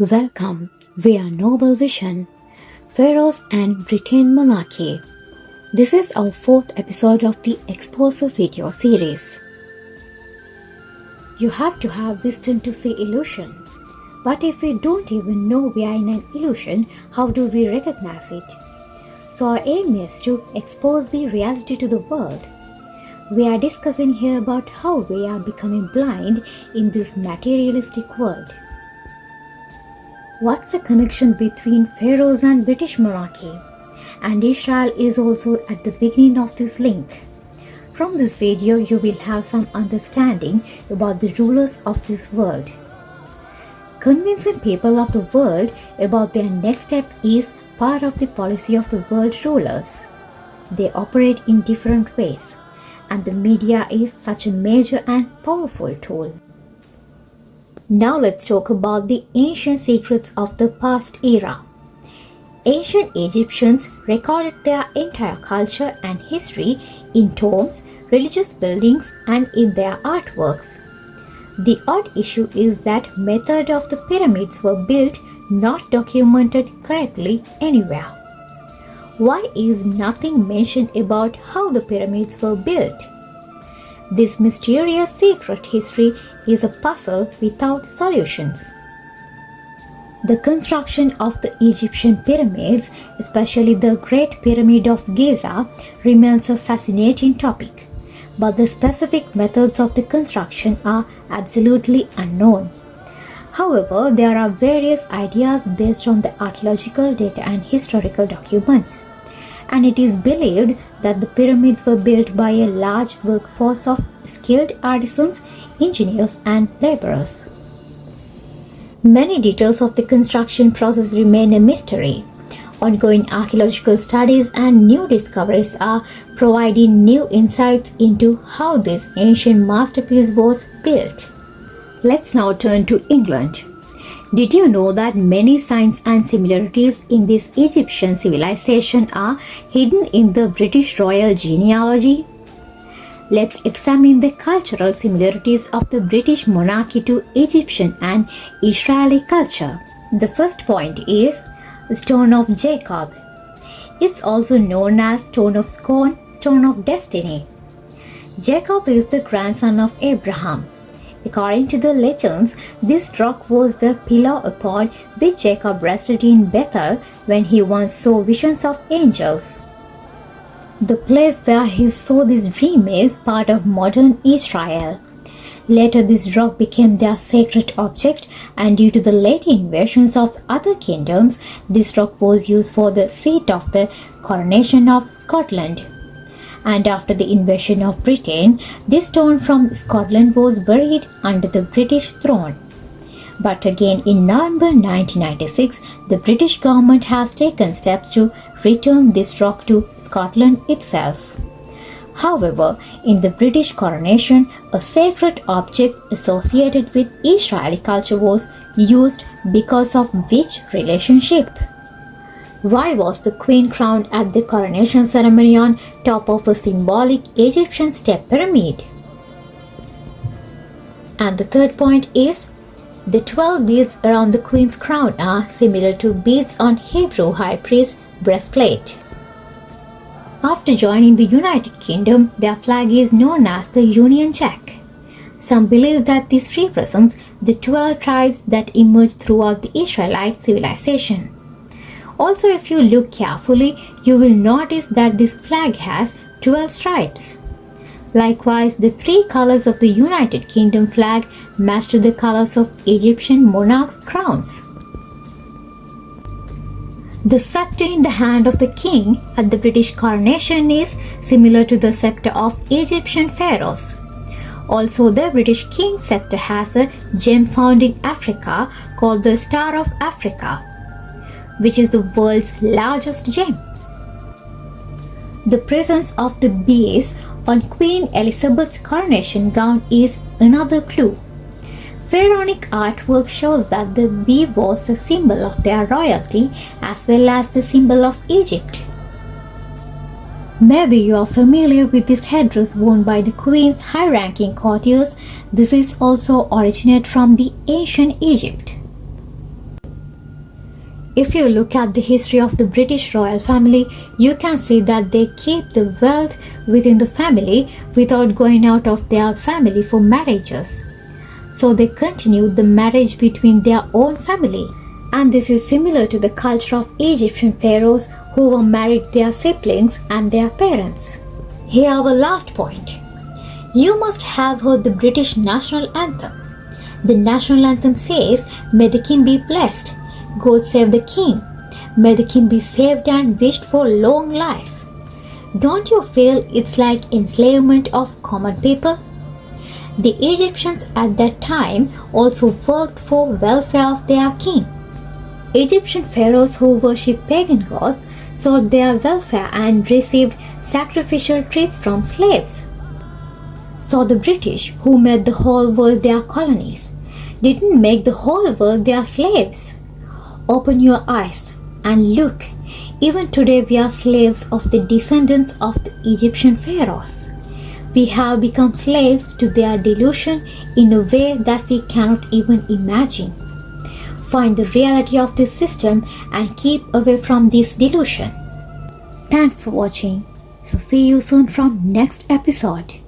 Welcome, we are Noble Vision, Pharaohs and Britain Monarchy. This is our fourth episode of the Exposure video series. You have to have wisdom to see illusion. But if we don't even know we are in an illusion, how do we recognize it? So our aim is to expose the reality to the world. We are discussing here about how we are becoming blind in this materialistic world. What's the connection between pharaohs and British monarchy? And Israel is also at the beginning of this link. From this video, you will have some understanding about the rulers of this world. Convincing people of the world about their next step is part of the policy of the world rulers. They operate in different ways, and the media is such a major and powerful tool. Now let's talk about the ancient secrets of the past era. Ancient Egyptians recorded their entire culture and history in tombs, religious buildings, and in their artworks. The odd issue is that method of the pyramids were built not documented correctly anywhere. Why is nothing mentioned about how the pyramids were built? This mysterious secret history is a puzzle without solutions. The construction of the Egyptian pyramids, especially the Great Pyramid of Giza, remains a fascinating topic, but the specific methods of the construction are absolutely unknown. However, there are various ideas based on the archaeological data and historical documents, and it is believed that the pyramids were built by a large workforce of skilled artisans, engineers, and laborers. Many details of the construction process remain a mystery. Ongoing archaeological studies and new discoveries are providing new insights into how this ancient masterpiece was built. Let's now turn to England. Did you know that many signs and similarities in this Egyptian civilization are hidden in the British royal genealogy? Let's examine the cultural similarities of the British monarchy to Egyptian and Israeli culture. The first point is Stone of Jacob. It's also known as Stone of Scorn, Stone of Destiny. Jacob is the grandson of Abraham. According to the legends, this rock was the pillar upon which Jacob rested in Bethel when he once saw visions of angels. The place where he saw this dream is part of modern Israel. Later, this rock became their sacred object, and due to the late invasions of other kingdoms, this rock was used for the seat of the coronation of Scotland. And after the invasion of Britain, this stone from Scotland was buried under the British throne. But again, in November 1996, the British government has taken steps to return this rock to Scotland itself. However, in the British coronation, a sacred object associated with Israeli culture was used because of which relationship? Why was the queen crowned at the coronation ceremony on top of a symbolic Egyptian step pyramid? And the third point is, the 12 beads around the queen's crown are similar to beads on Hebrew high priest's breastplate. After joining the United Kingdom, their flag is known as the Union Jack. Some believe that this represents the 12 tribes that emerged throughout the Israelite civilization. Also, if you look carefully, you will notice that this flag has 12 stripes. Likewise, the three colors of the United Kingdom flag match to the colors of Egyptian monarchs' crowns. The scepter in the hand of the king at the British coronation is similar to the scepter of Egyptian pharaohs. Also, the British king's scepter has a gem found in Africa called the Star of Africa, which is the world's largest gem. The presence of the bees on Queen Elizabeth's coronation gown is another clue. Pharaonic artwork shows that the bee was a symbol of their royalty as well as the symbol of Egypt. Maybe you are familiar with this headdress worn by the Queen's high-ranking courtiers. This is also originated from the ancient Egypt. If you look at the history of the British royal family, you can see that they keep the wealth within the family without going out of their family for marriages. So they continued the marriage between their own family. And this is similar to the culture of Egyptian pharaohs who were married their siblings and their parents. Here our last point. You must have heard the British national anthem. The national anthem says, "May the king be blessed. God save the king. May the king be saved and wished for long life." Don't you feel it's like enslavement of common people? The Egyptians at that time also worked for welfare of their king. Egyptian pharaohs who worshipped pagan gods sought their welfare and received sacrificial treats from slaves. So the British, who made the whole world their colonies, didn't make the whole world their slaves. Open your eyes and look. Even today we are slaves of the descendants of the Egyptian pharaohs. We have become slaves to their delusion in a way that we cannot even imagine. Find the reality of this system and keep away from this delusion. Thanks for watching. So see you soon from next episode.